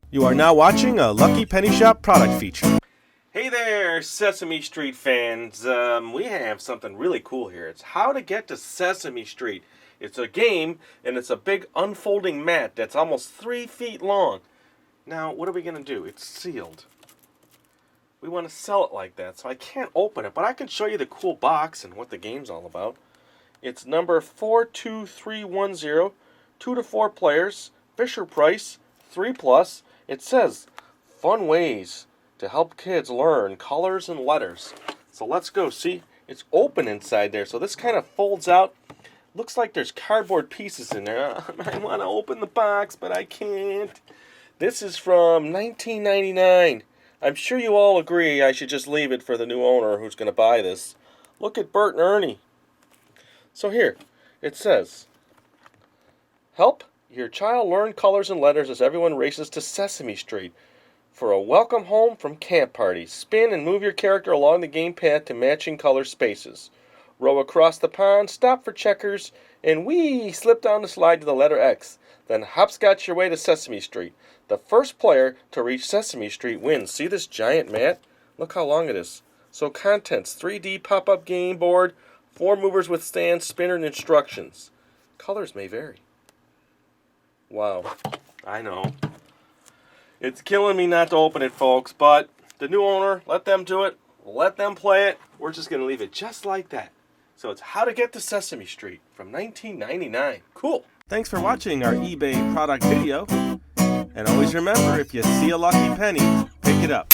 You are now watching a Lucky Penny Shop product feature. Hey there, Sesame Street fans. We have something really cool here. It's how to get to Sesame Street. It's a game, and it's a big unfolding mat that's almost 3 feet long. Now, what are we going to do? It's sealed. We want to sell it like that, so I can't open it, but I can show you the cool box and what the game's all about. It's number 42310, 2 to 4 players, Fisher Price, 3+. It says, fun ways to help kids learn colors and letters. So let's go. See, it's open inside there, so this kind of folds out. Looks like there's cardboard pieces in there. I want to open the box, but I can't. This is from 1999. I'm sure you all agree I should just leave it for the new owner who's going to buy this. Look at Bert and Ernie. So here, it says, help your child learn colors and letters as everyone races to Sesame Street for a welcome home from camp party. Spin and move your character along the game path to matching color spaces. Row across the pond, stop for checkers, and whee! Slip down the slide to the letter X. Then hopscotch your way to Sesame Street. The first player to reach Sesame Street wins. See this giant mat? Look how long it is. So contents, 3D pop-up game board, 4 movers with stands, spinner, and instructions. Colors may vary. Wow, I know. It's killing me not to open it, folks, but the new owner, let them do it. Let them play it. We're just going to leave it just like that. So it's How to Get to Sesame Street from 1999. Cool. Thanks for watching our eBay product video. And always remember, if you see a lucky penny, pick it up.